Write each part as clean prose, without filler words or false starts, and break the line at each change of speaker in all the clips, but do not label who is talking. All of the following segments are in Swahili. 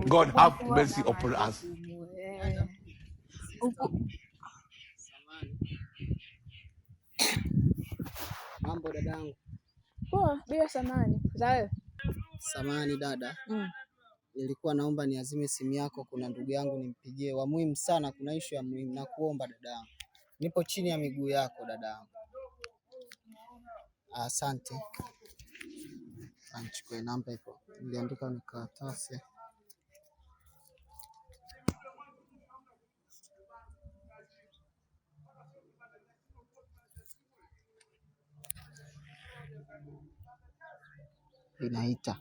God have mercy upon us.
Mambo dadangu.
Poa, bila samani. Za wewe?
Samani dada. Nilikuwa naomba niazime simu yako, kuna ndugu yangu nimpigie, wa muhimu sana, kuna issue ya muhimu, na kuomba dadangu. Nipo chini ya miguu yako dadangu. Asante. Chukua namba ipo. Niliandika ni karatasi. Inaita.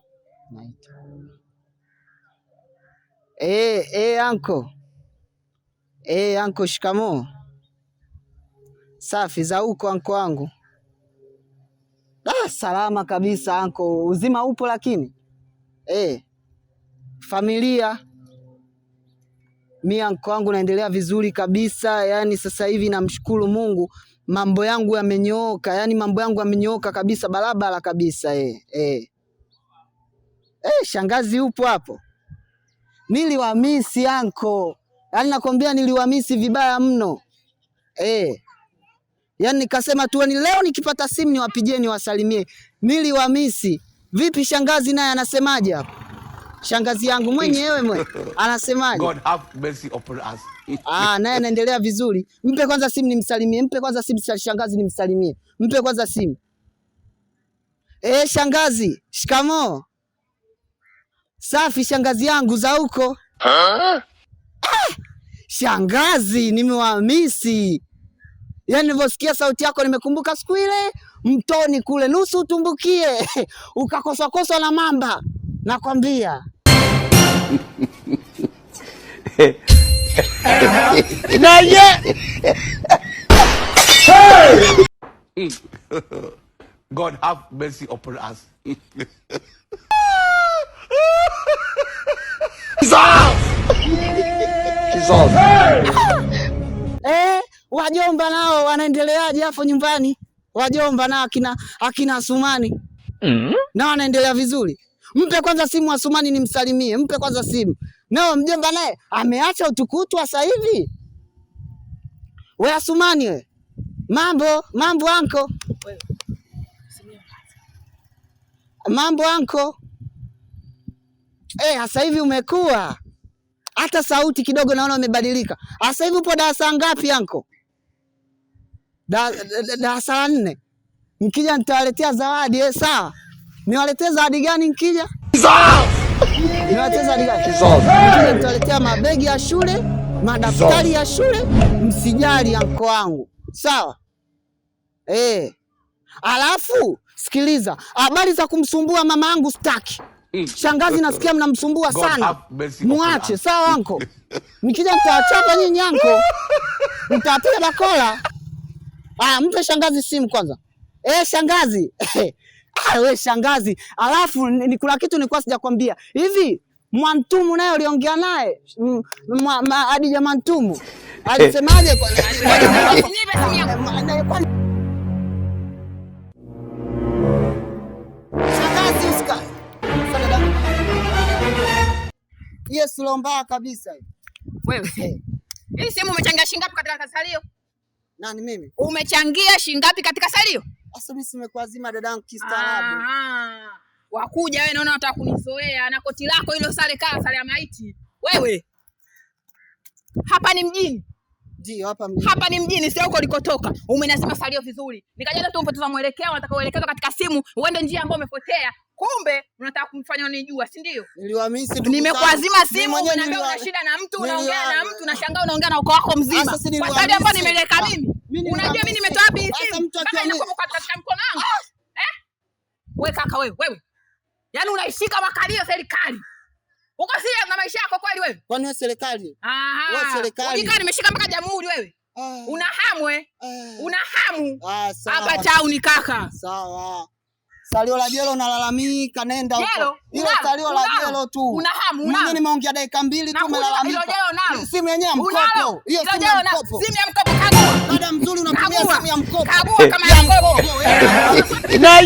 Anko. Anko, shikamoo. Safi za huko anko wangu? Salama kabisa anko. Uzima upo lakini? Familia? Mimi anko wangu naendelea vizuri kabisa. Yani sasa hivi namshukuru Mungu, mambo yangu yamenyooka. Yani mambo yangu yamenyooka kabisa, barabara kabisa. Shangazi upo hapo? Niliwamisi anko. Yani nakwambia niliwamisi vibaya mno. Yani nikasema tu ni leo nikipata simu niwapigie niwasalimie. Niliwamisi. Vipi shangazi naye anasemaje hapo? Shangazi yangu mwenyewe anasemaje?
God have mercy upon us.
Naye anaendelea vizuri. Mpe kwanza simu nimsalimie. Mpe kwanza simu shangazi nimsalimie. Mpe kwanza simu. Shangazi, shikamoo. Safi shangazi yangu za huko? Shangazi nimewamisi. Yani nilivyosikia sauti yako nimekumbuka siku ile mtoni kule nusu utumbukie ukakosa na mamba nakwambia.
God have mercy upon us.
Wajomba nao wanaendeleaje hapo nyumbani? Wajomba nao akina Asumani nao wanaendelea vizuri? Mpe kwanza simu Asumani nimsalimie. Mpe kwanza simu. Nao mjomba naye ameacha utukutu sasa hivi. We Asumani we. Mambo anko. Mambo anko. Sasa hivi umekuwa. Hata sauti kidogo naona umebadilika. Sasa hivi upo darasa ngapi anko? Darasa 4. Nikija nitawaletea zawadi. Sawa. Niwaletee zawadi gani nikija? Niwaletee zawadi gani? Nikija nitawaletea mabegi ya shule, madaftari ya shule, msijali anko wangu. Sawa? Alafu sikiliza, habari za kumsumbua mama yangu staki. Shangazi nasikia mnamsumbua sana. Muache, sawa anko? Nikija nitawachapa nyinyi anko. Nitapiga bakola. Mpe shangazi simu kwanza. Shangazi. We shangazi. Alafu kuna kitu nilikuwa sijakwambia. Hivi Mwantumu naye uliongea naye? Hadija Mwantumu. Alisemaje kwa shangazi usika? Yes, lomba kabisa.
Wewe. Hii simu umechangia shilingi ngapi katika salio?
Nani mimi?
Umechangia shilingi ngapi katika salio?
Asa mimi simekuazima dadangu kistaarabu.
Wakuja wewe naona unataka kunizoea na koti lako hilo sare ya maiti. Wewe. Hapa ni mjini.
Ndio, hapa mjini.
Hapa ni mjini, sio huko ulikotoka. Umenasema salio vizuri. Nikaja tu umpoteza mwelekeo, unataka uelekezwe katika simu, uende njia ambayo umepotea. Kumbe unataka kumfanya unijua, si ndio?
Niliwamisi tu.
Nimekuazima simu, unaambia una shida na mtu, unaongea na mtu, unashangaa unaongea na ukoo wako mzima. Kwa sababu hapa nimeleka mimi. Unajua mimi nimetoa wapi simu? Kama inakuwa katika mkono wangu. Wewe kaka wewe. Yaani unaishika makalio serikali. Uko serious na maisha yako kweli wewe?
Kwani wewe serikali? Wewe serikali.
Ujikaa nimeshika mpaka jamhuri wewe. Una hamu Una hamu.
Sawa.
Hapa town kaka.
Sawa. Salio la jelo nalalamika, nenda huko. Ile salio la jelo tu.
Una hamu.
Mimi nimeongea dakika 2 tu umelalamika.
Ile jelo nalo.
Simu yenyewe mkopo. Hiyo simu ya mkopo.
Simu ya mkopo kagua.
Dada mzuri unatumia simu ya mkopo.
Kagua kama ya mkopo.
Na